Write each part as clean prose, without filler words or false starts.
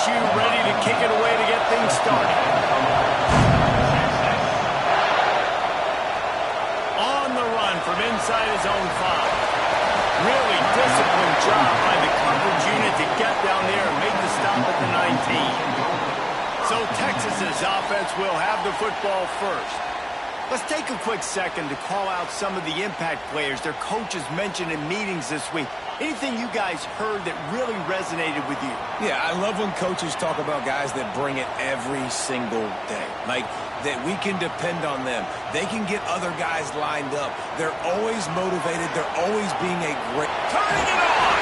LSU ready to kick it away to get things started. On the run from inside his own 5. Really disciplined job by the coverage unit to get down there and make the stop at the 19. So Texas's offense will have the football first. Let's take a quick second to call out some of the impact players their coaches mentioned in meetings this week. Anything you guys heard that really resonated with you? Yeah, I love when coaches talk about guys that bring it every single day. Like, that we can depend on them. They can get other guys lined up. They're always motivated. They're always being a great... Turning it on!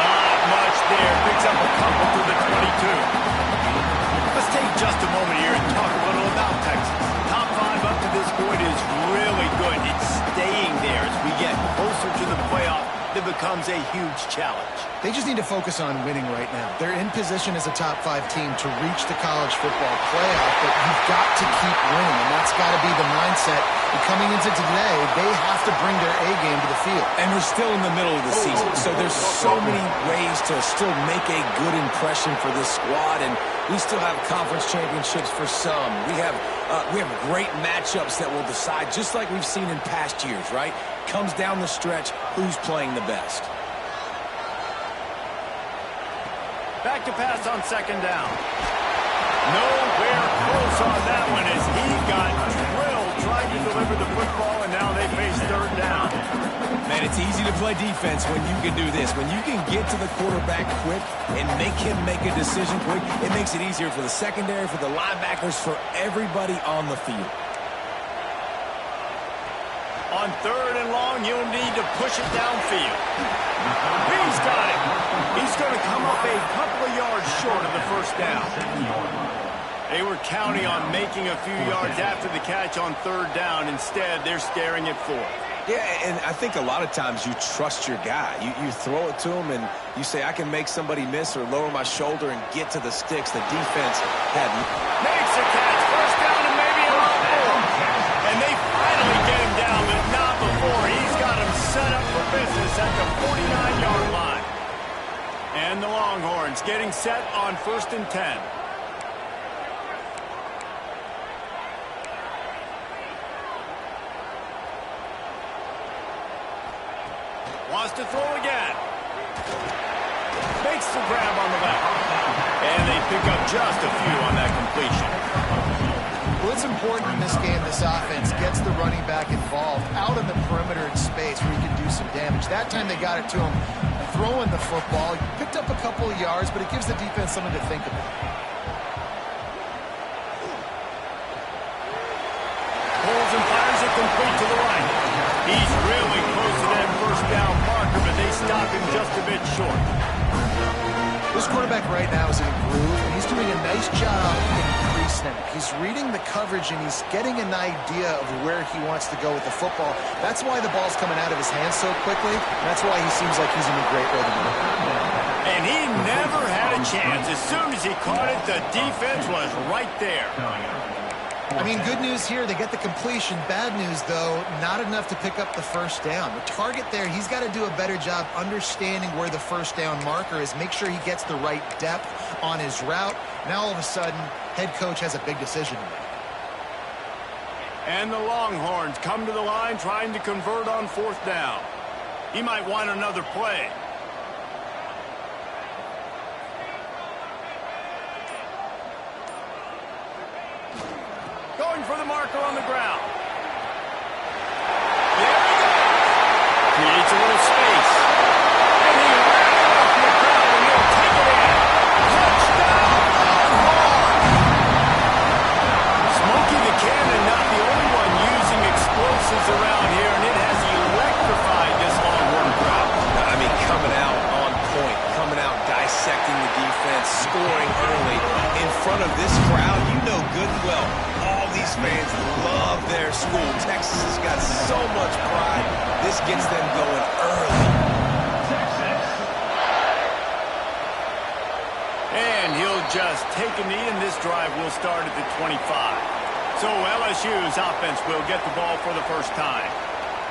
Not much there. Picks up a couple to the 22. Let's take just a moment here and talk a little about Texas. Top 5 up to this point is really good. It's staying there as we get closer to the playoff. It becomes a huge challenge. They just need to focus on winning right now. They're in position as a top 5 team to reach the college football playoff, but you've got to keep winning, and that's got to be the mindset. And coming into today, they have to bring their A game to the field. And we're still in the middle of the season, so there's so many ways to still make a good impression for this squad, and we still have conference championships for some. We have great matchups that will decide, just like we've seen in past years, right? Comes down the stretch, who's playing the best. Back to pass on second down. Nowhere close on that one as he got drilled trying to deliver the football, and now they face third down. Man, it's easy to play defense when you can do this. When you can get to the quarterback quick and make him make a decision quick, it makes it easier for the secondary, for the linebackers, for everybody on the field. On third and long, you'll need to push it downfield. He's got it. He's going to come up a couple of yards short of the first down. They were counting on making a few yards after the catch on third down. Instead, they're staring at fourth. Yeah, and I think a lot of times you trust your guy. You throw it to him and you say, I can make somebody miss or lower my shoulder and get to the sticks. The defense had... Makes a catch. First down and maybe a lot more. And they finally get him down, but not before. He's got him set up for business at the 49-yard line. And the Longhorns getting set on 1st and 10. Wants to throw again. Makes the grab on the left. And they pick up just a few on that completion. Well, it's important in this game, this offense gets the running back involved out in the perimeter in space where he can do some damage. That time they got it to him throwing the football. He picked up a couple of yards, but it gives the defense something to think about. Pulls and fires it complete to the right. He's really close to that first down marker, but they stop him just a bit short. This quarterback right now is in a groove, and he's doing a nice job in pre-snap. He's reading the coverage, and he's getting an idea of where he wants to go with the football. That's why the ball's coming out of his hands so quickly, and that's why he seems like he's in a great rhythm. And he never had a chance. As soon as he caught it, the defense was right there. I mean, good news here, they get the completion. Bad news, though, not enough to pick up the first down. The target there, he's got to do a better job understanding where the first down marker is, make sure he gets the right depth on his route. Now, all of a sudden, head coach has a big decision to make. And the Longhorns come to the line trying to convert on 4th down. He might want another play. Going for the marker on the ground. There he goes. Creates a little space. And he ran off the crowd and he'll take it in. Touchdown, Longhorns! Smokey the Cannon, not the only one using explosives around here, and it has electrified this Longhorn crowd. I mean, coming out on point, coming out dissecting the defense, scoring early in front of this crowd. You know good and well, all these fans love their school. Texas has got so much pride. This gets them going early. And he'll just take a knee, and this drive will start at the 25. So LSU's offense will get the ball for the first time.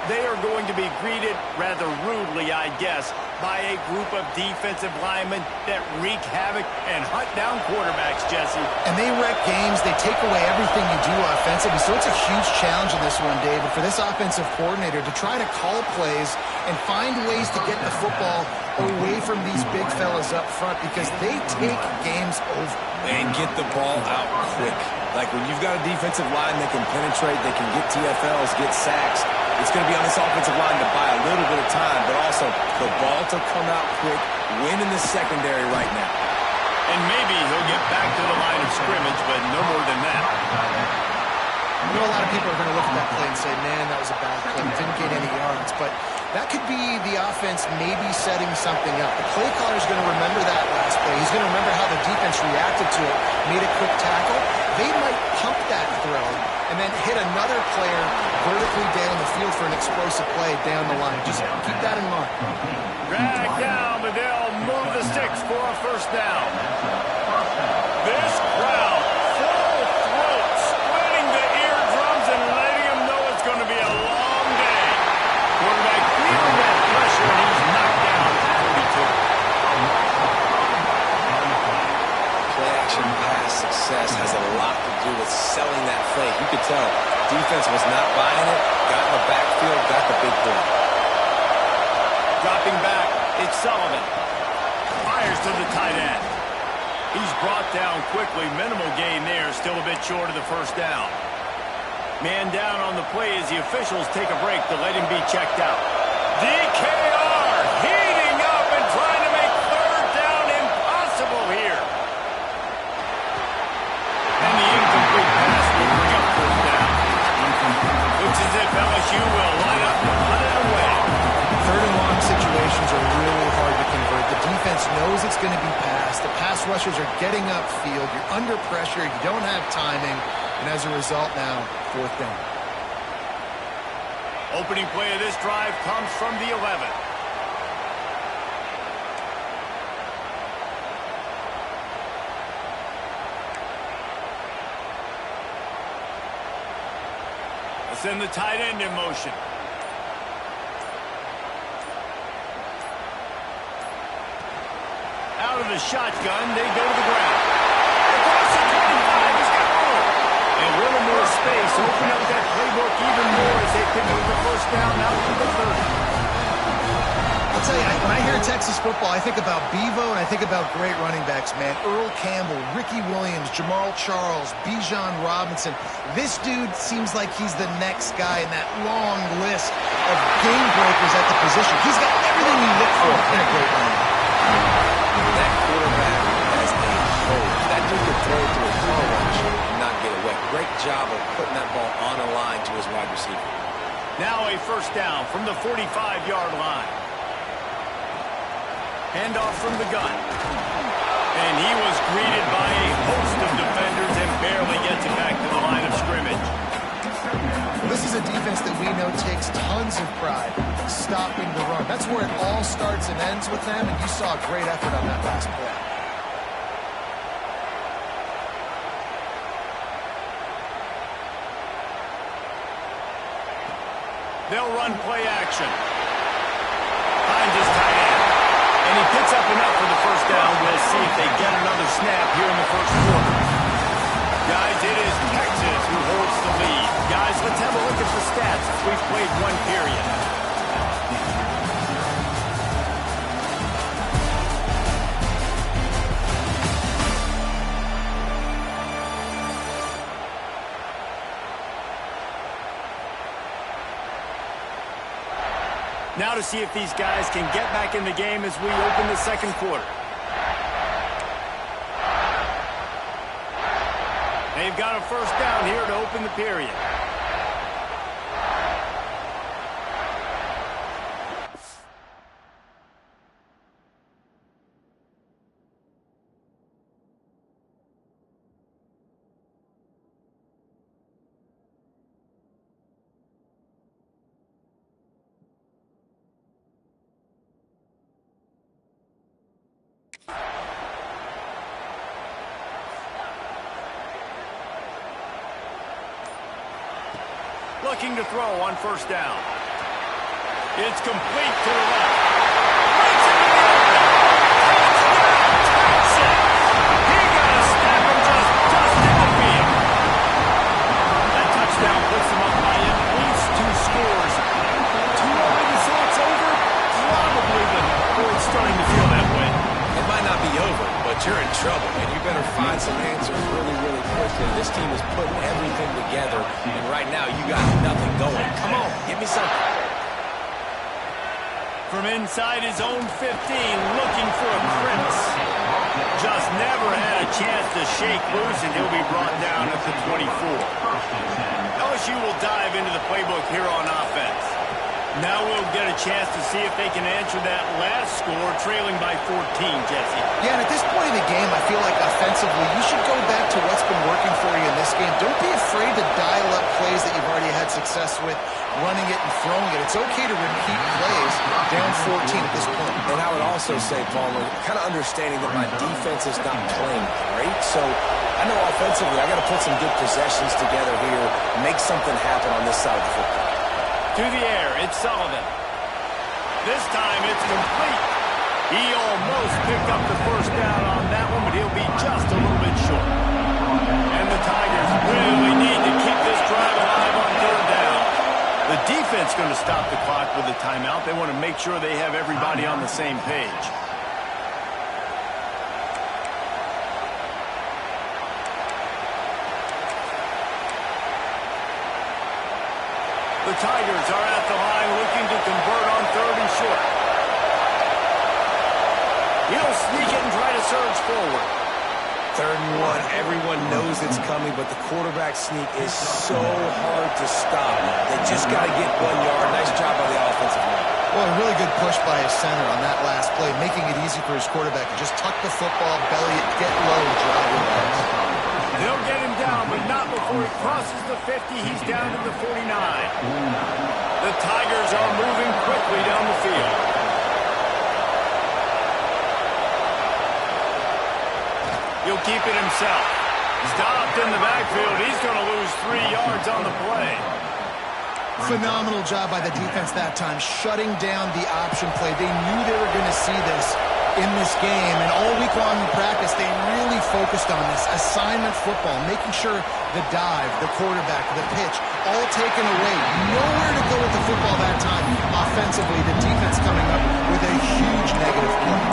they are going to be greeted rather rudely, I guess, by a group of defensive linemen that wreak havoc and hunt down quarterbacks, Jesse. And they wreck games. They take away everything you do offensively. So it's a huge challenge in this one, David, for this offensive coordinator to try to call plays and find ways to get the football away from these big fellas up front because they take games over. And get the ball out quick. Like when you've got a defensive line that can penetrate, they can get TFLs, get sacks, it's going to be on this offensive line to buy a little bit of time, but also the ball to come out quick, win in the secondary right now. And maybe he'll get back to the line of scrimmage, but no more than that. I know a lot of people are going to look at that play and say, man, that was a bad play. It didn't gain any yards, but that could be the offense maybe setting something up. The play caller is going to remember that last play. He's going to remember how the defense reacted to it, made a quick tackle. They might pump that throw and then hit another player vertically down the field for an explosive play down the line. Just keep that in mind. Drag down, but they'll move the sticks for a first down. This crowd, full throat, splitting the eardrums and letting them know it's going to be a long day. Quarterback feeling that pressure, and he's knocked down at 32. Play-action pass success has a lot to do with selling that fake. You could tell defense was not buying it, got in the backfield, got the big play. Dropping back, it's Sullivan. Fires to the tight end. He's brought down quickly. Minimal gain there, still a bit short of the first down. Man down on the play as the officials take a break to let him be checked out. DKR heating up and trying to make third down impossible here. And the incomplete pass will bring up fourth down. Looks as if LSU will line up and put it away. Third and long situations are really hard to convert. The defense knows it's going to be passed. The pass rushers are getting upfield. You're under pressure. You don't have timing. And as a result now, fourth down. Opening play of this drive comes from the 11. Let's send the tight end in motion. Out of the shotgun, they go to the ground. Across the 25, he's got room. And a little more space, open up that playbook even more as they pick up the first down out to the 30. I'll tell you, when I hear Texas football, I think about Bevo and I think about great running backs, man. Earl Campbell, Ricky Williams, Jamal Charles, Bijan Robinson. This dude seems like he's the next guy in that long list of game breakers at the position. He's got everything you look for in a great running back. That quarterback has a hole. That dude could throw it to a car wash and not get it wet. Great job of putting that ball on a line to his wide receiver. Now a first down from the 45-yard line. Handoff from the gun. And he was greeted by a host of defenders and barely gets it back to the line of scrimmage. This is a defense that we know takes tons of pride stopping the run. That's where it all starts and ends with them, and you saw a great effort on that last play. They'll run play action. Finds his tight end. And he picks up enough for the first down. We'll see if they get another snap here in the first quarter. Guys, it is Texas who holds the lead. Guys, let's have a look at the stats since we've played one period. Now to see if these guys can get back in the game as we open the second quarter. They've got a first down here to open the period. Looking to throw on first down. It's complete to the left. Right into the open. Touchdown, Texas. He got a step and just dusted the field. That touchdown puts them up by at least 2 scores. Too early to say it's over? Probably, but it's starting to feel that way. It might not be over, but you're in trouble, and you better find some answers really, really quickly. This team is putting everything together, and right now you got nothing going. Come on, give me something. From inside his own 15, looking for a crevice. Just never had a chance to shake loose, and he'll be brought down at the 24. LSU will dive into the playbook here on offense. Now we'll get a chance to see if they can answer that last score, trailing by 14, Jesse. Yeah, and at this point in the game, I feel like offensively, you should go back to what's been working for you in this game. Don't be afraid to dial up plays that you've already had success with, running it and throwing it. It's okay to repeat plays down 14 at this point. And I would also say, Palmer, kind of understanding that my defense is not playing great, so I know offensively I got to put some good possessions together here, make something happen on this side of the football. To the air, it's Sullivan. This time it's complete. He almost picked up the first down on that one, but he'll be just a little bit short. And the Tigers really need to keep this drive alive on 3rd down. The defense going to stop the clock with a timeout. They want to make sure they have everybody on the same page. The Tigers are at the line looking to convert on 3rd and short. He'll sneak it and try to surge forward. 3rd and 1, everyone knows it's coming, but the quarterback sneak is so hard to stop. They just got to get 1 yard. Nice job by the offensive line. Well, a really good push by his center on that last play, making it easy for his quarterback to just tuck the football, belly it, get low, drive it back. They'll get him down, but not before he crosses the 50. He's down to the 49. The Tigers are moving quickly down the field. He'll keep it himself. Stopped in the backfield. He's going to lose 3 yards on the play. Phenomenal job by the defense that time, shutting down the option play. They knew they were going to see this in this game, and all week long in practice, they really focused on this assignment football, making sure the dive, the quarterback, the pitch, all taken away. Nowhere to go with the football that time. Offensively, the defense coming up with a huge negative play.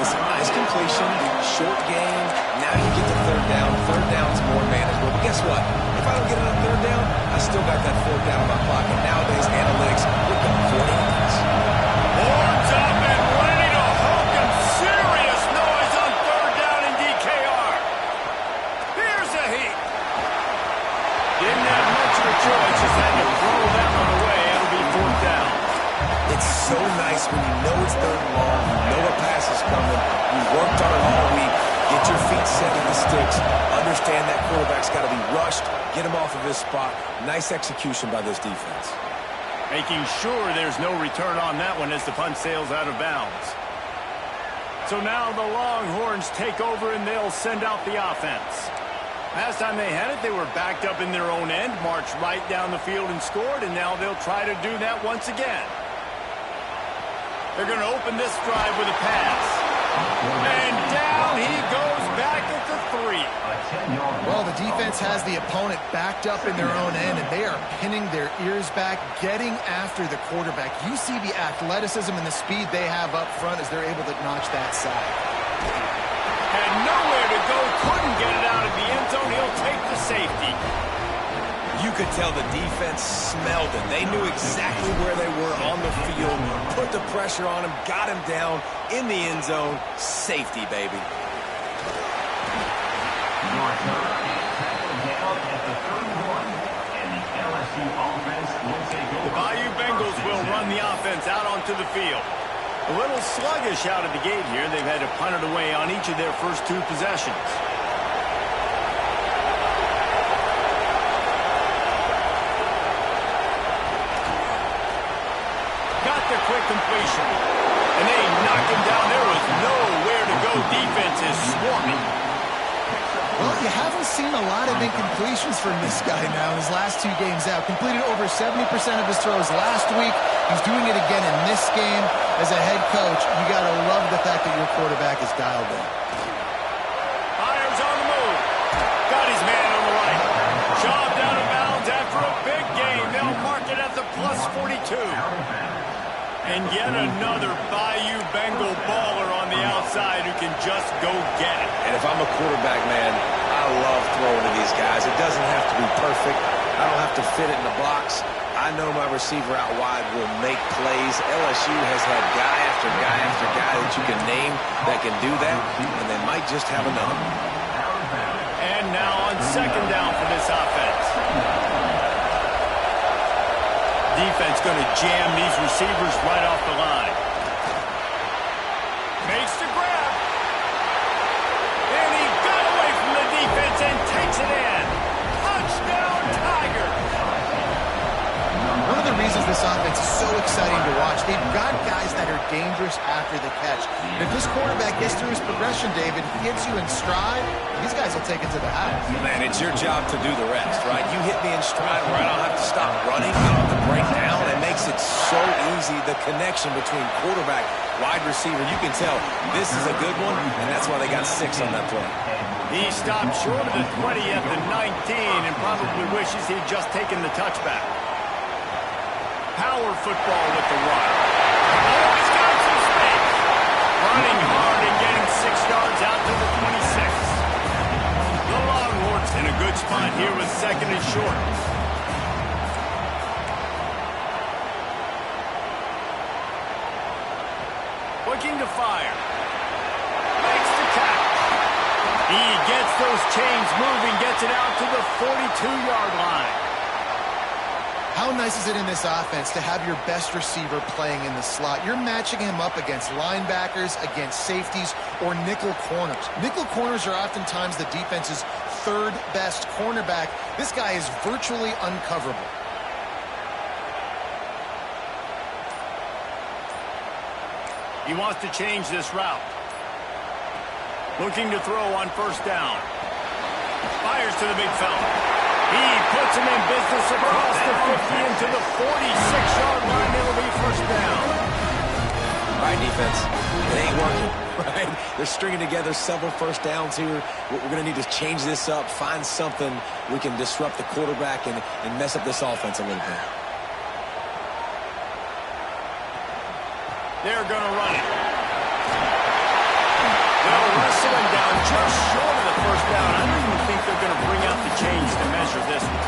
Listen, nice completion, short game. Now you get to 3rd down. 3rd down's more manageable. But guess what? If I don't get it on 3rd down, I still got that 4th down in my pocket. Nowadays, analytics, we're going for innings. Horns up and ready to hook him. Serious noise on 3rd down in DKR. Here's a heat. Didn't have much of a choice. Just had to throw that one away. It'll be 4th down. It's so nice when you know it's 3rd and long, you know a pass is coming, you worked on it all week, get your feet set in the sticks, understand that quarterback's got to be rushed, get him off of his spot. Nice execution by this defense. Making sure there's no return on that one as the punt sails out of bounds. So now the Longhorns take over and they'll send out the offense. Last time they had it, they were backed up in their own end, marched right down the field and scored, and now they'll try to do that once again. They're going to open this drive with a pass. And down he goes back at the 3. Well, the defense has the opponent backed up in their own end, and they are pinning their ears back, getting after the quarterback. You see the athleticism and the speed they have up front as they're able to notch that side. Had nowhere to go, couldn't get it out of the end zone. He'll take the safety. You could tell the defense smelled it. They knew exactly where they were on the field, put the pressure on him, got him down in the end zone. Safety, baby. The Bayou Bengals will run the offense out onto the field. A little sluggish out of the gate here. They've had to punt it away on each of their first 2 possessions. Got the quick completion. And they knocked him down. There was nowhere to go. Defense is swarming. Well, you haven't seen a lot of incompletions from this guy now his last 2 games out. Completed over 70% of his throws last week. He's doing it again in this game. As a head coach, you got to love the fact that your quarterback is dialed in. Fires on the move. Got his man on the right. Shoved out of bounds after a big game. They'll mark it at the plus 42. And yet another Bayou Bengal baller on the outside who can just go get it. And if I'm a quarterback, man, I love throwing to these guys. It doesn't have to be perfect. I don't have to fit it in the box. I know my receiver out wide will make plays. LSU has had guy after guy after guy that you can name that can do that, and they might just have another. And now on second down for this offense. Defense going to jam these receivers right off the line. Makes the grab. And he got away from the defense and takes it in. Touchdown, Tigers. One of the reasons this offense is so exciting to watch, they've got guys that are dangerous after the catch. And if this quarterback gets through his progression, David, gets you in stride, these guys will take it to the house. Man, it's your job to do the rest, right? You hit me in stride where I don't have to stop running. I don't have to break down. It makes it so easy, the connection between quarterback, wide receiver. You can tell this is a good one, and that's why they got 6 on that play. He stopped short of the 20 at the 19 and probably wishes he'd just taken the touchback. Power football with the run. Oh, he's got some space. Running hard and getting 6 yards out to the 26. The Longhorns in a good spot here with second and short. Looking to fire. Makes the catch. He gets those chains moving, gets it out to the 42-yard line. How nice is it in this offense to have your best receiver playing in the slot? You're matching him up against linebackers, against safeties, or nickel corners. Nickel corners are oftentimes the defense's 3rd best cornerback. This guy is virtually uncoverable. He wants to change this route. Looking to throw on first down. Fires to the big fella. He puts him in business across the 50 into the 46-yard line. It'll be first down. All right, defense, it ain't working, right? They're stringing together several first downs here. We're going to need to change this up, find something we can disrupt the quarterback and mess up this offense a little bit. They're going to run it. They'll wrestle him down just short of the first down. I don't even think they're going to bring out the chains to measure this one.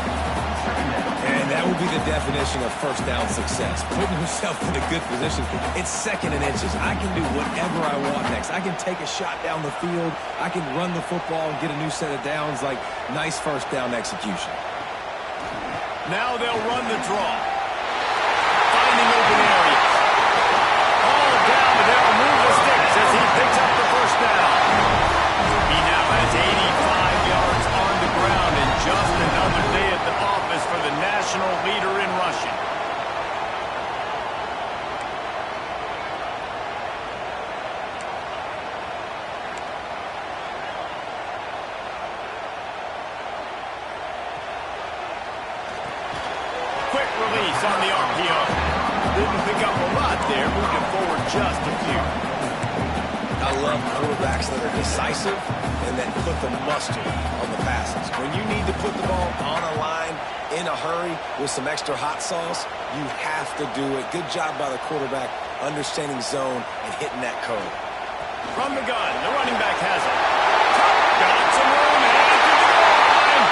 And that would be the definition of first down success. Putting yourself in a good position. It's second and inches. I can do whatever I want next. I can take a shot down the field. I can run the football and get a new set of downs. Like, nice first down execution. Now they'll run the draw. Finding open areas. All down, but they'll move the sticks as he picks up the first down. He now has 85 yards on the ground and just another day at the office for the national leader in rushing. Quick release on the RPO. Didn't pick up a lot there, moving forward just a few. I love quarterbacks that are decisive and that put the mustard on the passes. When you need to put the ball on a line in a hurry with some extra hot sauce, you have to do it. Good job by the quarterback understanding zone and hitting that curve. From the gun, the running back has it. Got some room, headed to the goal line.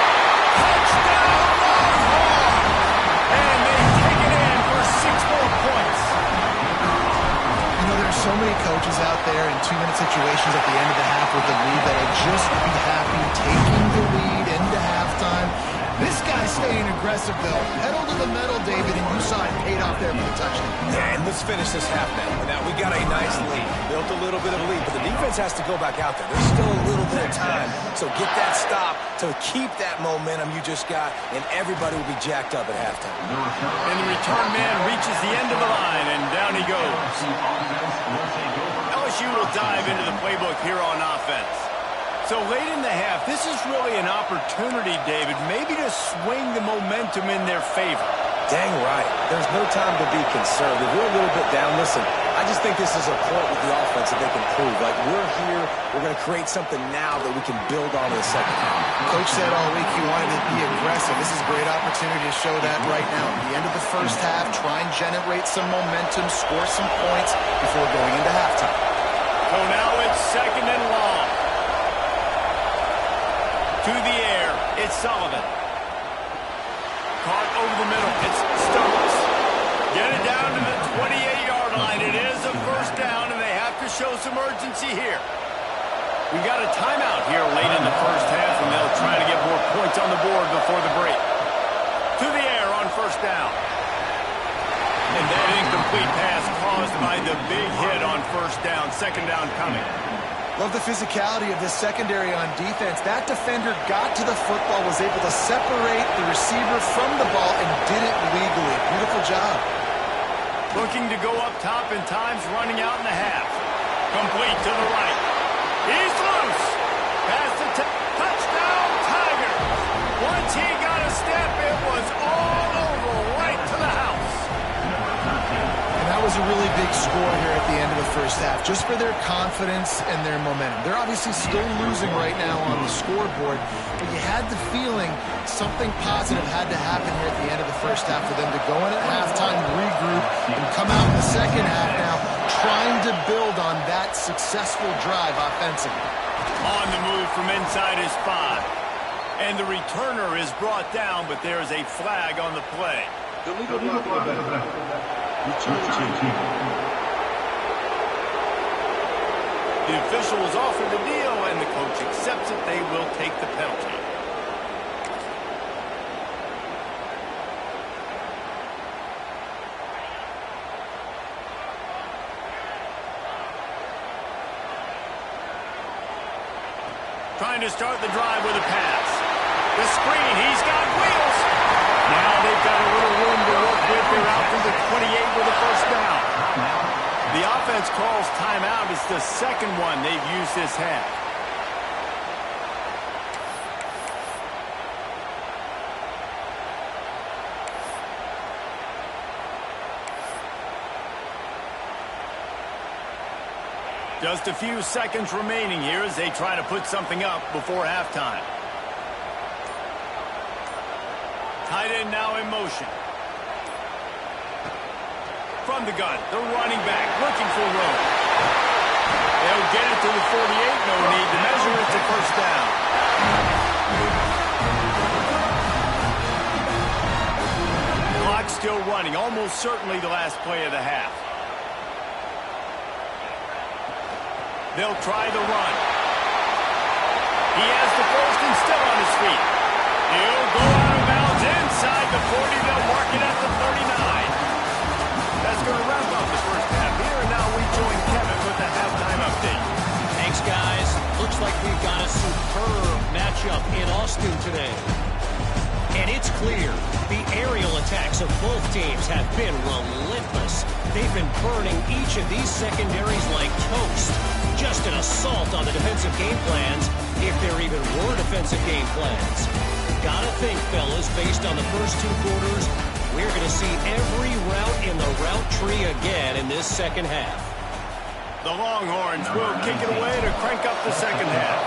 Touchdown, Longhorns! And they take it in for 6 more points. You know, there's so many coaches out there in 2-minute situations at the end of the half with the lead that will just be happy taking the lead into halftime. This guy's staying aggressive, though. Pedal to the metal, David, and you saw it paid off there for the touchdown. Yeah, and let's finish this half now. Now, we got a nice lead. Built a little bit of a lead, but the defense has to go back out there. There's still a little bit of time. So get that stop to keep that momentum you just got, and everybody will be jacked up at halftime. And the return man reaches the end of the line, and down he goes. LSU will dive into the playbook here on offense. So late in the half, this is really an opportunity, David, maybe to swing the momentum in their favor. Dang right. There's no time to be conservative. We're a little bit down. Listen, I just think this is a point with the offense that they can prove. Like, we're here, we're going to create something now that we can build on in the second half. Coach said all week he wanted to be aggressive. This is a great opportunity to show that right now. At the end of the first half, try and generate some momentum, score some points before going into halftime. So now it's second and long. To the air, it's Sullivan. Caught over the middle, it's Stokes. Get it down to the 28-yard line. It is a first down, and they have to show some urgency here. We got a timeout here late in the first half, and they'll try to get more points on the board before the break. To the air on first down. And that incomplete pass caused by the big hit on first down. Second down coming. Love the physicality of this secondary on defense. That defender got to the football, was able to separate the receiver from the ball, and did it legally. Beautiful job. Looking to go up top, and time's running out in the half. Complete to the right. He's loose. Pass the touchdown, Tigers. Once he got a step, it was all over right to the house. And that was a really big score here at the end of the first half, just for their confidence and their momentum. They're obviously still losing right now on the scoreboard, but you had the feeling something positive had to happen here at the end of the first half for them to go in at halftime, regroup, and come out in the second half now trying to build on that successful drive offensively. On the move from inside his 5. And the returner is brought down, but there is a flag on the play. The officials offer the deal, and the coach accepts it. They will take the penalty. Trying to start the drive with a pass. The screen, he's got wheels. Now they've got a little room to work with. They're out to the 28 with a first down. The offense calls timeout. It's the second one they've used this half. Just a few seconds remaining here as they try to put something up before halftime. Tight end now in motion. From the gun, the running back looking for room. They'll get it to the 48. No need to measure it to first down. Clock still running. Almost certainly the last play of the half. They'll try the run. He has the first and still on his feet. He'll go out of bounds inside the 40. They'll mark it at the 39. That's going to wrap up the first half here, and now we join Kevin with the halftime update. Thanks, guys. Looks like we've got a superb matchup in Austin today. And it's clear the aerial attacks of both teams have been relentless. They've been burning each of these secondaries like toast. Just an assault on the defensive game plans, if there even were defensive game plans. Gotta think, fellas, based on the first 2 quarters, we're going to see every route in the route tree again in this second half. The Longhorns will kick it away to crank up the second half.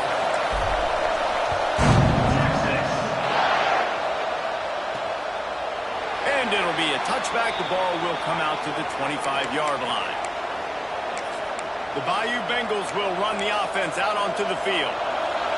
And it'll be a touchback. The ball will come out to the 25-yard line. The Bayou Bengals will run the offense out onto the field.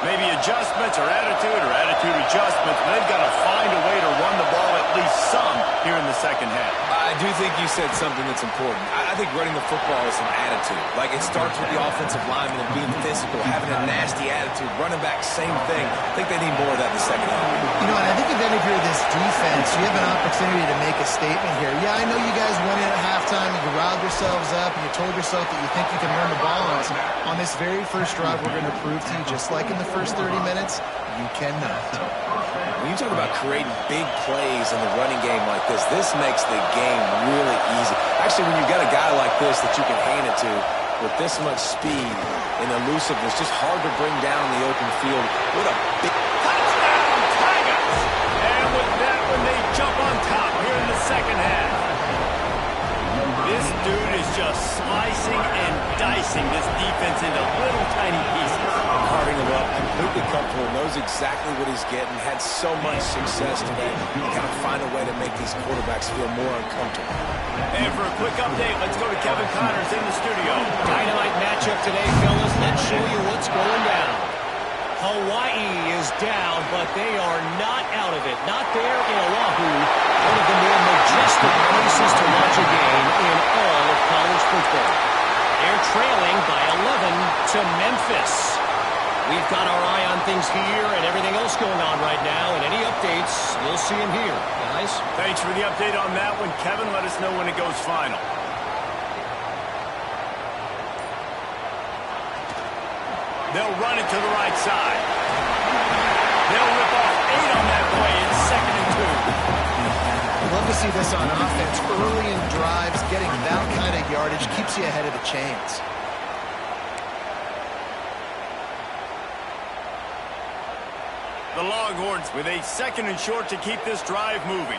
Maybe adjustments or attitude adjustments, but they've got to find a way to run the ball at least some here in the second half. I do think you said something that's important. I think running the football is an attitude. Like, it starts with the offensive lineman and being physical, having a nasty attitude. Running back, same thing. I think they need more of that in the second half. You know, and I think if any of you are this defense, you have an opportunity to make a statement here. Yeah, I know you guys went in at halftime and you riled yourselves up and you told yourself that you think you can run the ball on us. On this very first drive, we're going to prove to you, just like in the first 30 minutes, you cannot. When you talk about creating big plays in the running game like this makes the game really easy. Actually, when you've got a guy like this that you can hand it to, with this much speed and elusiveness, just hard to bring down in the open field. What a big... Touchdown, Tigers! And with that one, they jump on top here in the second half. This dude is just slicing and dicing this defense into little tiny pieces. Carving him up, completely comfortable, knows exactly what he's getting, had so much success today. You kind of find a way to make these quarterbacks feel more uncomfortable. And for a quick update, let's go to Kevin Connors in the studio. Dynamite matchup today, fellas. Let's show you what's going down. Hawaii is down, but they are not out of it. Not there in Oahu, one of the more majestic places to watch a game in all of college football. They're trailing by 11 to Memphis. We've got our eye on things here and everything else going on right now, and any updates, you'll see them here, guys. Thanks for the update on that one, Kevin. Let us know when it goes final. They'll run it to the right side. They'll rip off 8 on that play in 2nd and 2. I love to see this on offense. Early in drives, getting that kind of yardage keeps you ahead of the chains. The Longhorns with a 2nd and short to keep this drive moving.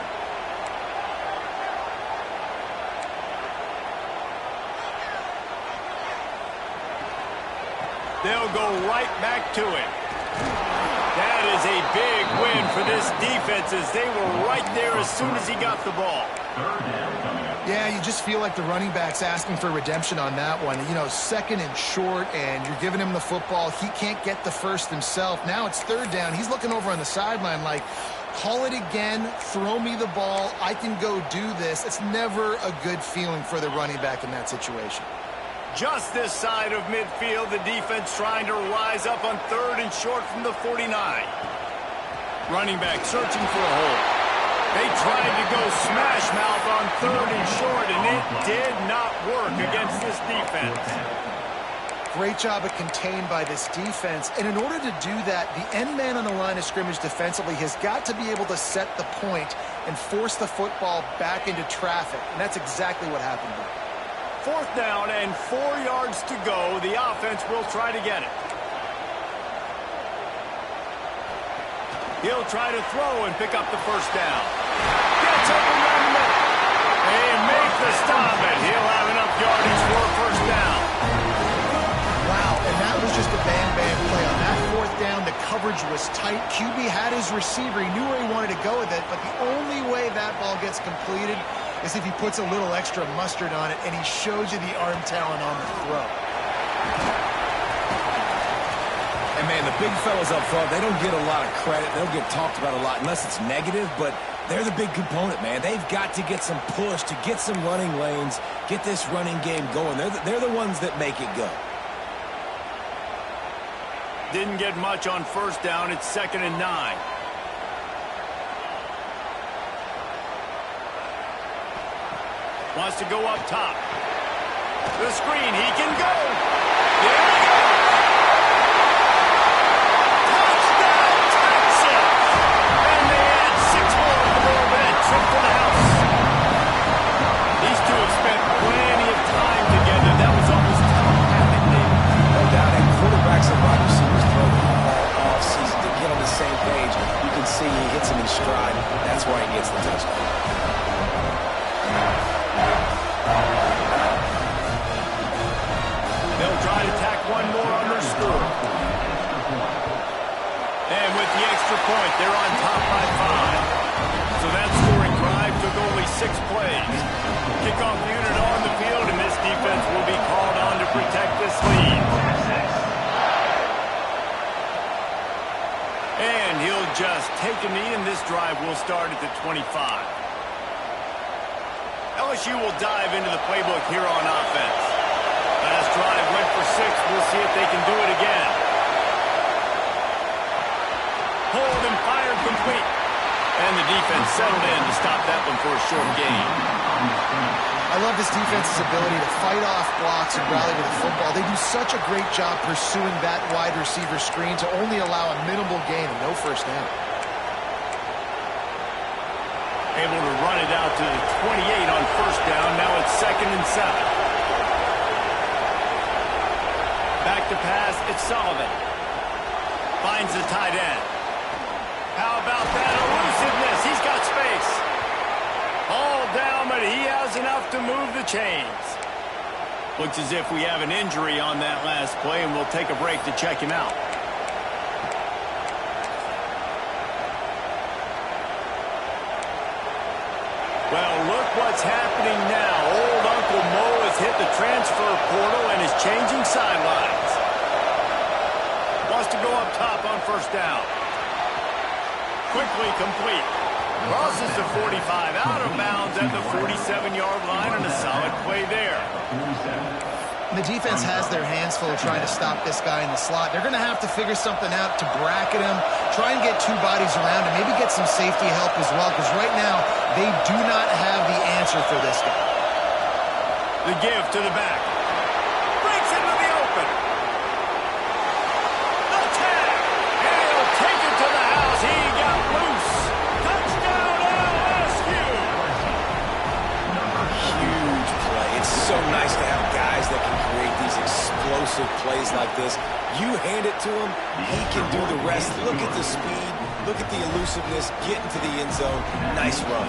They'll go right back to it. That is a big win for this defense as they were right there as soon as he got the ball. Yeah, you just feel like the running back's asking for redemption on that one. You know, 2nd and short, and you're giving him the football. He can't get the first himself. Now it's 3rd down. He's looking over on the sideline like, call it again, throw me the ball, I can go do this. It's never a good feeling for the running back in that situation. Just this side of midfield, the defense trying to rise up on 3rd and short from the 49. Running back searching for a hole. They tried to go smash mouth on 3rd and short, and it did not work against this defense. Great job of contained by this defense. And in order to do that, the end man on the line of scrimmage defensively has got to be able to set the point and force the football back into traffic. And that's exactly what happened there. 4th down and 4 yards to go. The offense will try to get it. He'll try to throw and pick up the 1st down. Gets open down the middle. They make the stop, and he'll have enough yardage for a 1st down. Wow, and that was just a bang-bang play. On that 4th down, the coverage was tight. QB had his receiver. He knew where he wanted to go with it, but the only way that ball gets completed is if he puts a little extra mustard on it, and he shows you the arm talent on the throw. And, man, the big fellas up front, they don't get a lot of credit. They don't get talked about a lot unless it's negative, but they're the big component, man. They've got to get some push, to get some running lanes, get this running game going. They're the ones that make it go. Didn't get much on 1st down. It's 2nd and 9. Wants to go up top. The screen, he can go. There he goes. Touchdown, Texas. And they add 6 more to the board with that trip to the house. These two have spent plenty of time together. That was almost telepathic. No doubt, and quarterbacks and wide receivers throw the ball all season to get on the same page. You can see he hits him in stride. That's why he gets the touchdown. They'll try to tack one more on their score. And with the extra point, they're on top by 5. So that scoring drive took only 6 plays. Kickoff unit on the field, and this defense will be called on to protect this lead. And he'll just take a knee, and this drive will start at the 25. LSU will dive into the playbook here on offense. Last drive went for 6. We'll see if they can do it again. Hold and fire complete. And the defense settled in to stop that one for a short gain. I love this defense's ability to fight off blocks and rally to the football. They do such a great job pursuing that wide receiver screen to only allow a minimal gain and no 1st down. Able to run it out to the 28 on 1st down. Now it's 2nd and 7. Back to pass, it's Sullivan. Finds the tight end. How about that elusiveness? He's got space. All down, but he has enough to move the chains. Looks as if we have an injury on that last play, and we'll take a break to check him out. Well, look what's happening now. Old Uncle Mo has hit the transfer portal and is changing sidelines. Wants to go up top on first down. Quickly complete. Crosses the 45, out of bounds at the 47-yard line, and a solid play there. The defense has their hands full trying to stop this guy in the slot. They're going to have to figure something out to bracket him, try and get two bodies around him, maybe get some safety help as well, because right now they do not have the answer for this guy. The give to the back. Breaks into the open. The tag. And he'll take it to the house. He got loose. Touchdown LSU. Huge play. It's so nice to have guys that can create these explosive plays like this. You hand it to him, he can do the rest. Look at the speed. Look at the elusiveness. Get into the end zone. Nice run.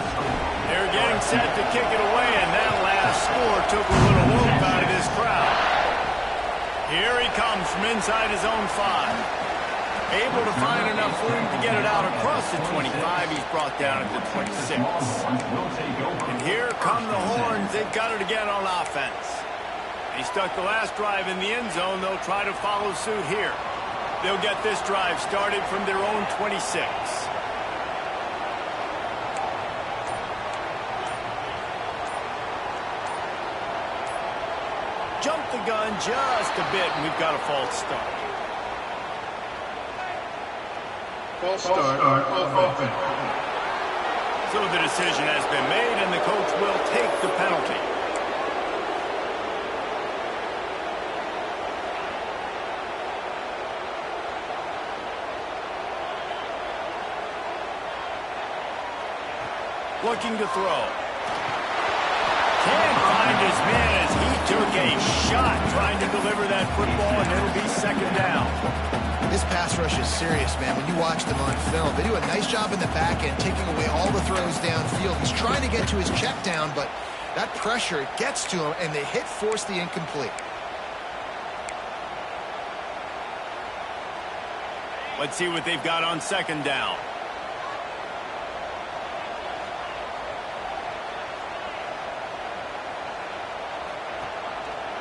They're getting set to kick it away, and that last score took a little whoop out of this crowd. Here he comes from inside his own 5. Able to find enough room to get it out across the 25. He's brought down at the 26. And here come the horns. They've got it again on offense. He stuck the last drive in the end zone. They'll try to follow suit here. They'll get this drive started from their own 26. Jump the gun just a bit, and we've got a false start. False start open. So the decision has been made, and the coach will take the penalty. Looking to throw. Can't find his man as he took a shot trying to deliver that football, and it'll be second down. This pass rush is serious, man. When you watch them on film, they do a nice job in the back end, taking away all the throws downfield. He's trying to get to his check down, but that pressure gets to him, and the hit forced the incomplete. Let's see what they've got on second down.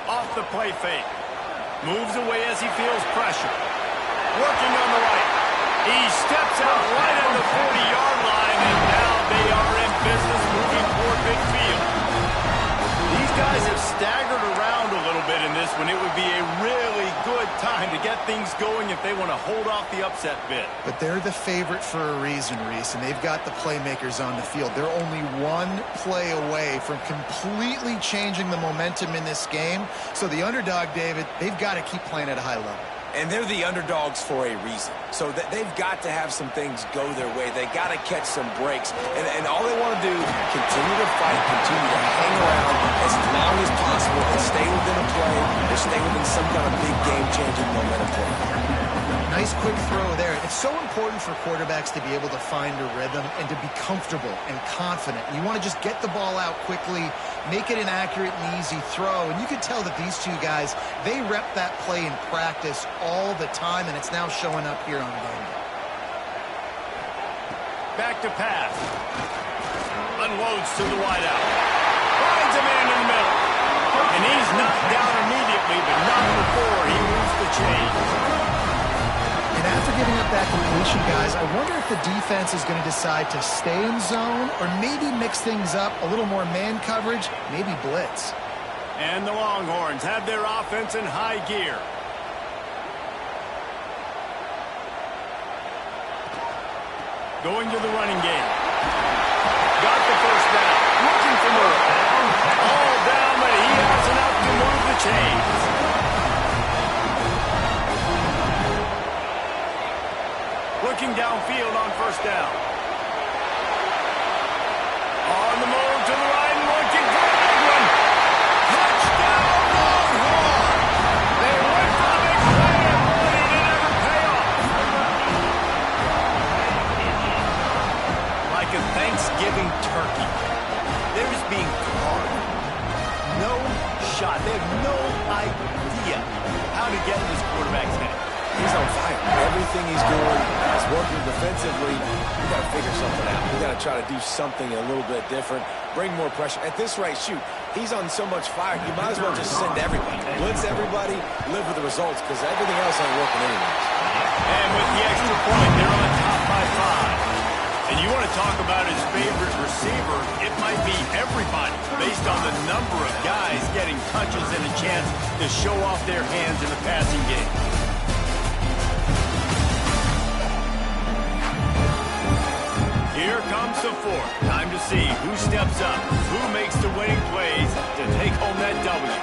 Off the play fake. Moves away as he feels pressure. Working on the right. He steps out right on the 40-yard line, and now they are in business moving toward midfield. These guys have staggered around a little bit in this one. It would be a really good time to get things going if they want to hold off the upset bid. But they're the favorite for a reason, Reese, and they've got the playmakers on the field. They're only one play away from completely changing the momentum in this game. So the underdog, David, they've got to keep playing at a high level. And they're the underdogs for a reason. So they've got to have some things go their way. They got to catch some breaks. And all they want to do, continue to fight, continue to hang around as long as possible and stay within a play or stay within some kind of big game-changing momentum play. Nice quick throw there. It's so important for quarterbacks to be able to find a rhythm and to be comfortable and confident. You want to just get the ball out quickly, make it an accurate and easy throw. And you can tell that these two guys, they rep that play in practice all the time, and it's now showing up here on game day. Back to pass. Unloads to the wideout. Finds a man in the middle. And he's knocked down immediately, but not before he moves the chain. And after giving up that completion, guys, I wonder if the defense is going to decide to stay in zone or maybe mix things up, a little more man coverage, maybe blitz. And the Longhorns have their offense in high gear. Going to the running game. Got the first down. Looking for more. All down, but he has enough to move the chains. Looking downfield on first down. On the move to the right, looking for a big one. Touchdown, Longhorns! They went for the big He's on fire. Everything he's doing is working defensively. We got to figure something out. We got to try to do something a little bit different, bring more pressure. At this rate, shoot, he's on so much fire, you might as well just send everybody. Blitz everybody, live with the results, because everything else ain't working anyways. And with the extra point, they're on top by 5. And you want to talk about his favorite receiver, it might be everybody, based on the number of guys getting touches and a chance to show off their hands in the passing game. Here comes the fourth. Time to see who steps up, who makes the winning plays to take home that W.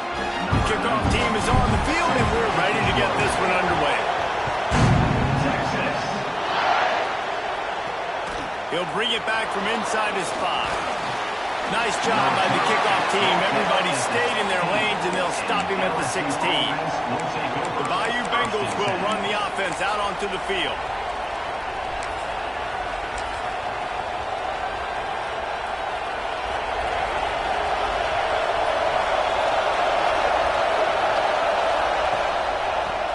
The kickoff team is on the field, and we're ready to get this one underway. He'll bring it back from inside his 5. Nice job by the kickoff team. Everybody stayed in their lanes, and they'll stop him at the 16. The Bayou Bengals will run the offense out onto the field.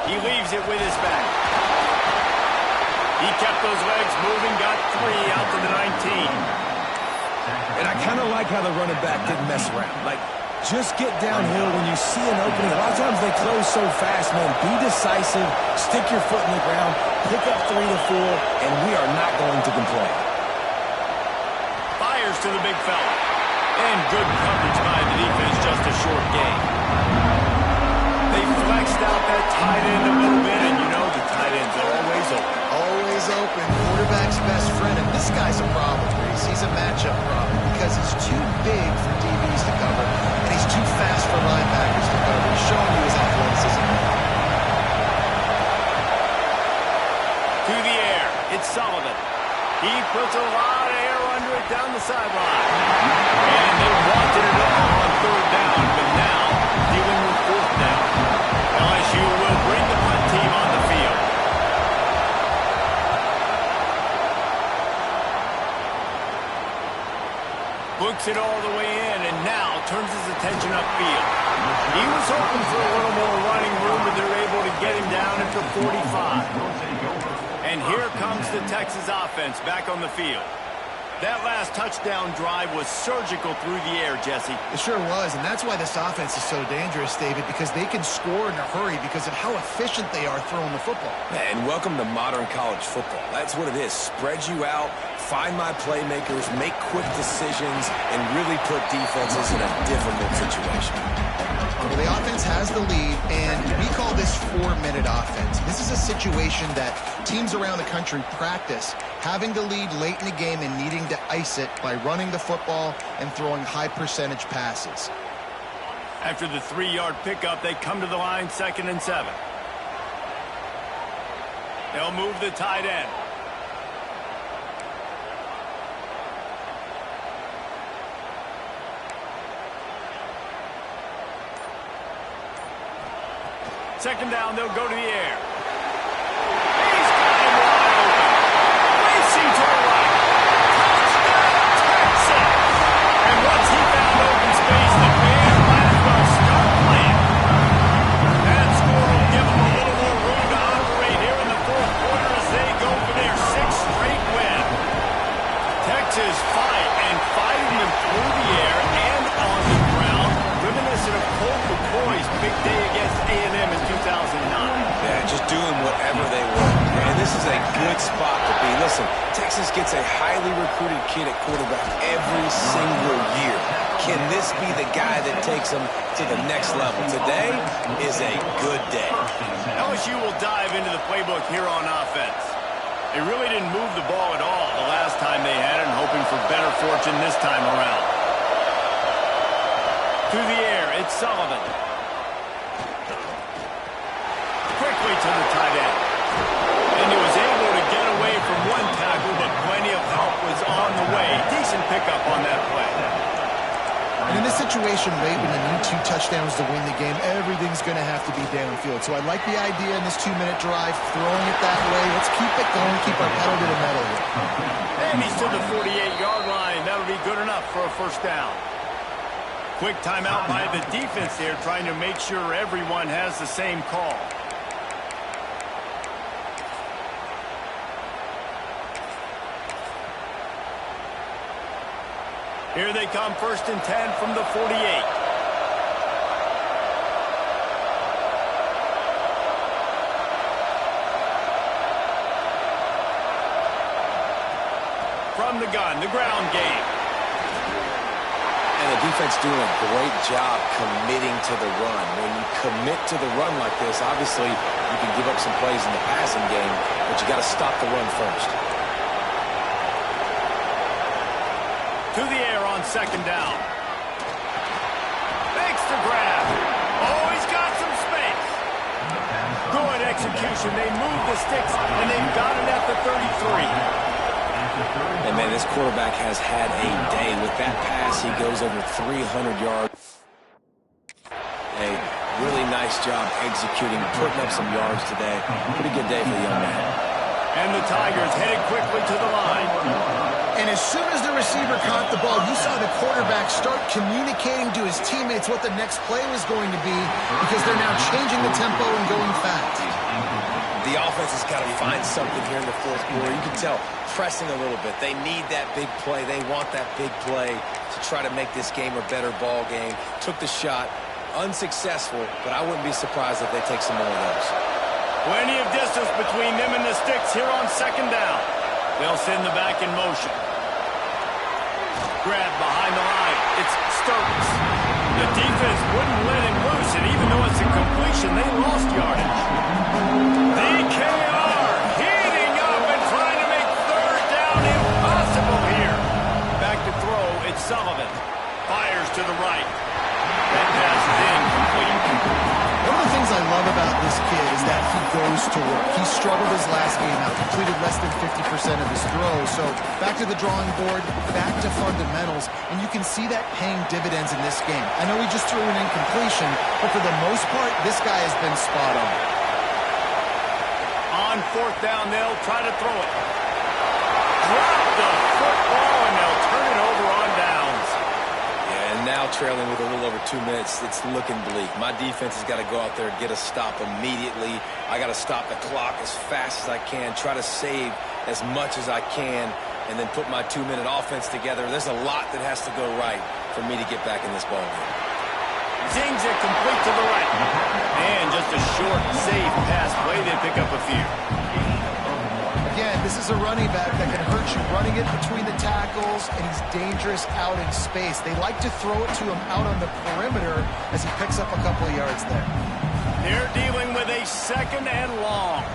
He leaves it with his back. He kept those legs moving, got 3 out to the 19. And I kind of like how the running back didn't mess around. Like, just get downhill when you see an opening. A lot of times they close so fast, man. Be decisive, stick your foot in the ground, pick up 3 to 4, and we are not going to complain. Fires to the big fella. And good coverage by the defense, just a short gain. They flexed out that tight end a little bit, and you know the tight end's always open. Always open. Quarterback's best friend, and this guy's a problem, Reese. He's a matchup problem because he's too big for DBs to cover, and he's too fast for linebackers to cover. He's showing you his athleticism. To the air, it's Sullivan. He puts a lot of air under it down the sideline. And they wanted it all on 3rd down, but now dealing with 4th down. LSU will bring the punt team on the field. Books it all the way in, and now turns his attention upfield. He was hoping for a little more running room, but they're able to get him down at the 45. And here comes the Texas offense back on the field. That last touchdown drive was surgical through the air, Jesse. It sure was, and that's why this offense is so dangerous, David, because they can score in a hurry because of how efficient they are throwing the football. And welcome to modern college football. That's what it is. Spread you out, find my playmakers, make quick decisions, and really put defenses in a difficult situation. Well, the offense has the lead, and we call this 4-minute offense. This is a situation that teams around the country practice, having the lead late in the game and needing to ice it by running the football and throwing high-percentage passes. After the 3-yard pickup, they come to the line 2nd and 7. They'll move the tight end. Second down, they'll go to the air. He's got him wide open. Racing to the right. Touchdown, Texas! And once he found open space, the Bears might as well start playing. That score will give them a little more room to operate here in the 4th quarter as they go for their 6th straight win. Texas fighting them through the air and on the ground, reminiscent of Colt McCoy's big day against A&M in 2009. Yeah, just doing whatever they want. And this is a good spot to be. Listen, Texas gets a highly recruited kid at quarterback every single year. Can this be the guy that takes them to the next level? Today is a good day. LSU will dive into the playbook here on offense. They really didn't move the ball at all the last time they had it, and hoping for better fortune this time around. Through the air, it's Sullivan. Quickly to the tight end. And he was able to get away from one tackle, but plenty of help was on the way. Decent pickup on that play. And in this situation, late when you need 2 touchdowns to win the game, everything's going to have to be downfield. So I like the idea in this 2-minute drive, throwing it that way. Let's keep it going, keep our pedal to the metal here. And he's to the 48-yard line. That'll be good enough for a 1st down. Quick timeout by the defense there, trying to make sure everyone has the same call. Here they come, 1st and 10 from the 48. From the gun, the ground game. And the defense doing a great job committing to the run. When you commit to the run like this, obviously you can give up some plays in the passing game, but you got to stop the run first. To the air on 2nd down. Makes the grab. Oh, he's got some space. Good execution. They move the sticks, and they've got it at the 33. And, man, this quarterback has had a day. With that pass, he goes over 300 yards. A really nice job executing, putting up some yards today. Pretty good day for the young man. And the Tigers headed quickly to the line. And as soon as the receiver caught the ball, you saw the quarterback start communicating to his teammates what the next play was going to be, because they're now changing the tempo and going fast. The offense has got to find something here in the 4th quarter. You can tell, pressing a little bit. They need that big play. They want that big play to try to make this game a better ball game. Took the shot, unsuccessful, but I wouldn't be surprised if they take some more of those. Plenty of distance between them and the sticks here on 2nd down. They'll send the back in motion. Grab behind the line. It's Stokes. The defense wouldn't let him loose, and even though it's a completion, they lost yardage. DKR heating up and trying to make 3rd down impossible here. Back to throw, it's Sullivan. Fires to the right. That pass is incomplete. One of the things I love about this kid is that he goes to work. He struggled his last game out, completed less than 50% of his throws. So back to the drawing board, back to fundamentals, and you can see that paying dividends in this game. I know he just threw an incompletion, but for the most part, this guy has been spot on. On 4th down, they'll try to throw it. Drop the football, and they'll turn it over on downs. Yeah, and now trailing with a little over 2 minutes, it's looking bleak. My defense has got to go out there and get a stop immediately. I got to stop the clock as fast as I can, try to save as much as I can, and then put my 2-minute offense together. There's a lot that has to go right for me to get back in this ball game. Zings it complete to the right. And just a short, safe pass play. They pick up a few. Again, this is a running back that can hurt you running it between the tackles, and he's dangerous out in space. They like to throw it to him out on the perimeter as he picks up a couple of yards there. They're dealing with a 2nd and long.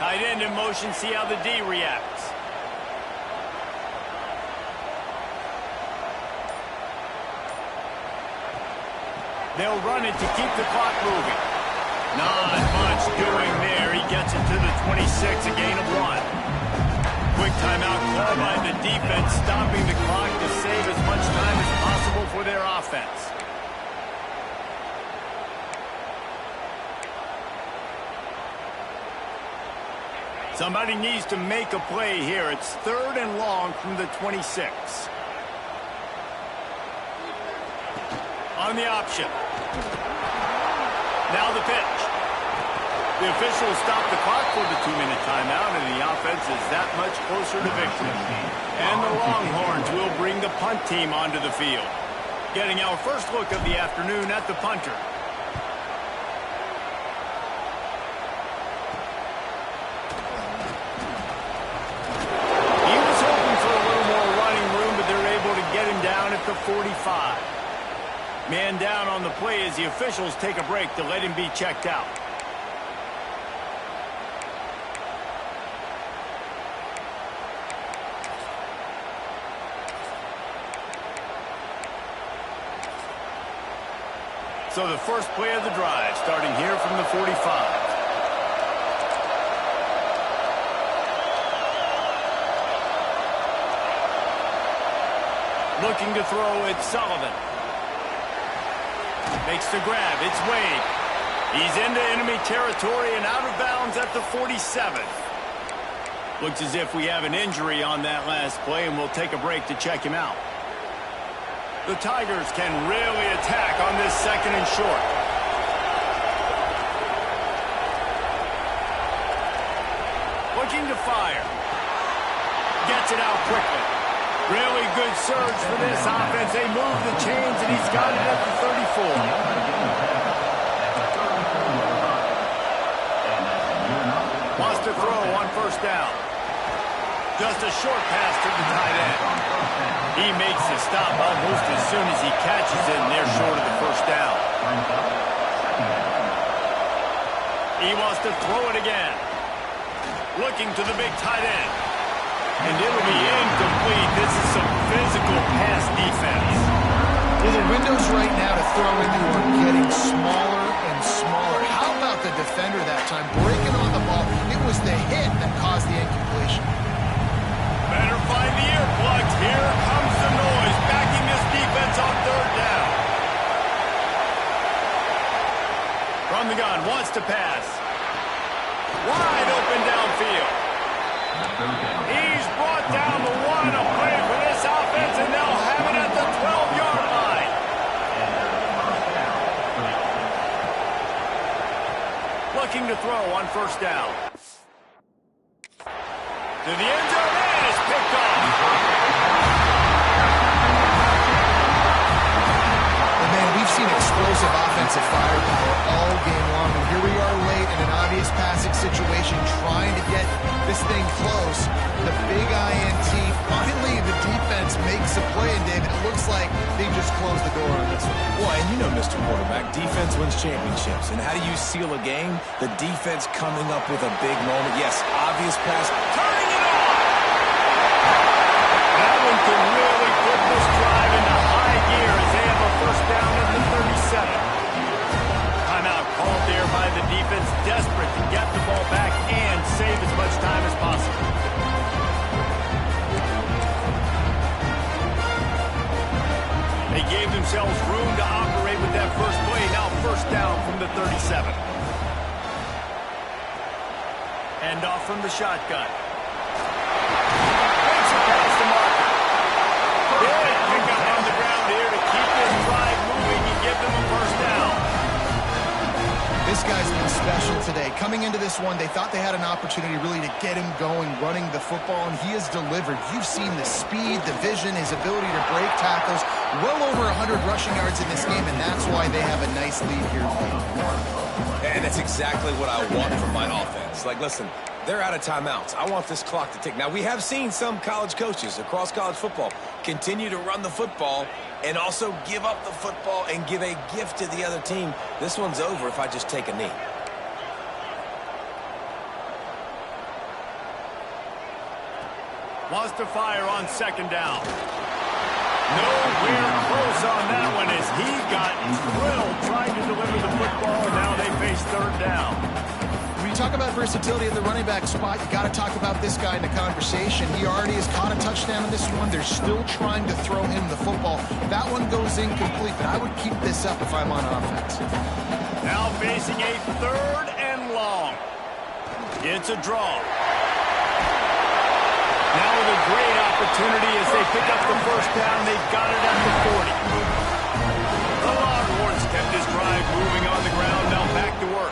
Tight end in motion, see how the D reacts. They'll run it to keep the clock moving. Not much doing there. He gets it to the 26, a gain of 1. Quick timeout call by the defense, stopping the clock to save as much time as possible for their offense. Somebody needs to make a play here. It's 3rd and long from the 26. On the option. Now the pitch. The officials stop the clock for the 2-minute timeout, and the offense is that much closer to victory. And the Longhorns will bring the punt team onto the field. Getting our first look of the afternoon at the punter. He was hoping for a little more running room, but they're able to get him down at the 45. Man down on the play as the officials take a break to let him be checked out. So the first play of the drive, starting here from the 45. Looking to throw, it's Sullivan. Makes the grab, it's Wade. He's into enemy territory and out of bounds at the 47. Looks as if we have an injury on that last play, and we'll take a break to check him out. The Tigers can really attack on this 2nd and short. Looking to fire. Gets it out quickly. Really good surge for this offense. They move the chains, and he's got it at the 34. Wants to throw on first down. Just a short pass to the tight end. He makes the stop almost as soon as he catches it, and they're short of the first down. He wants to throw it again. Looking to the big tight end. And it'll be incomplete. This is some physical pass defense. Well, the windows right now to throw into are getting smaller and smaller. How about the defender that time breaking on the ball? It was the hit that caused the incompletion. Better find the earplugs. Here comes the noise, backing this defense on third down. From the gun, wants to pass. Wide open downfield. He's brought down the one, a play for this offense, and they'll have it at the 12-yard line. Looking to throw on first down. To the end zone, and it's picked off. And man, we've seen explosive offensive firepower all game long, and here we are late in an obvious passing situation trying to get this thing close. The big INT, finally the defense makes a play, and David, it looks like they just closed the door on this one. Well, and you know, Mr. Quarterback, defense wins championships. And how do you seal a game? The defense coming up with a big moment. Yes, obvious pass. Turning it on! That one can really put this drive into high gear as they have a first down at the 37. Timeout called there by the defense, desperate to get the ball back and save as much time as possible. They gave themselves room to operate with that first play. Now first down from the 37. Hand off from the shotgun. Makes it past the marker. Big pickup on the ground here to keep this drive moving and give them a first down. This guy's been special today. Coming into this one, they thought they had an opportunity really to get him going, running the football, and he has delivered. You've seen the speed, the vision, his ability to break tackles. Well over 100 rushing yards in this game, and that's why they have a nice lead here. And that's exactly what I want from my offense. Like, listen, they're out of timeouts. I want this clock to tick. Now, we have seen some college coaches across college football continue to run the football and also give up the football and give a gift to the other team. This one's over if I just take a knee. Wants to fire on second down. Nowhere close on that one as he got drilled trying to deliver the football, and now they face third down. When you talk about versatility at the running back spot, you got to talk about this guy in the conversation. He already has caught a touchdown in this one. They're still trying to throw him the football. That one goes incomplete, but I would keep this up if I'm on offense. Now facing a third and long. It's a draw. Now with a great opportunity as they pick up the first down. They've got it at the 40. The Longhorns kept this drive moving on the ground. Now back to work.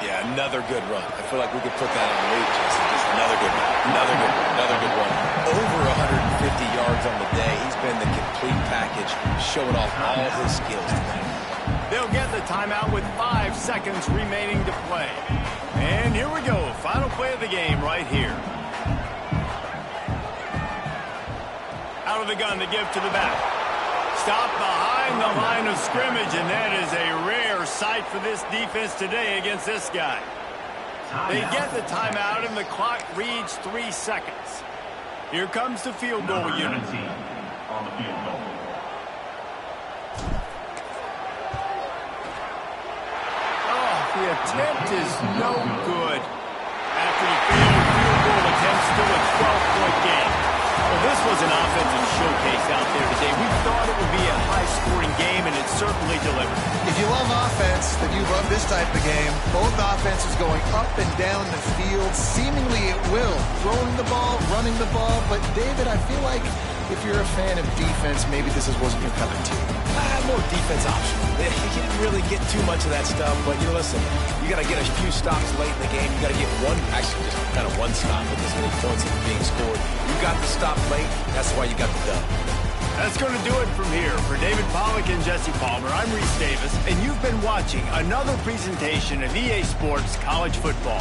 Yeah, another good run. I feel like we could put that on weight, Jesse. Just another good run. Another good run. Another good run. Over 150 yards on the day. He's been the complete package, showing off all his skills today. They'll get the timeout with 5 seconds remaining to play. And here we go. Final play of the game right here. Out of the gun to give to the back. Stop behind the line of scrimmage, and that is a rare sight for this defense today against this guy. They get the timeout, and the clock reads 3 seconds. Here comes the field goal unit. On the field goal. Oh, the attempt is no good. After the failed field goal attempt, still a 12-point game. Well, this was an offensive showcase out there today. We thought it would be a high-scoring game, and it certainly delivered. If you love offense, then you love this type of game. Both offenses going up and down the field, seemingly at will. Throwing the ball, running the ball. But, David, I feel like if you're a fan of defense, maybe this wasn't your cup of tea. More defense option. You didn't really get too much of that stuff, but, you know, listen, you got to get a few stops late in the game. You got to get one, actually just kind of one stop with as many points as being scored. You got the stop late. That's why you got the dub. That's going to do it from here. For David Pollack and Jesse Palmer, I'm Reese Davis, and you've been watching another presentation of EA Sports College Football.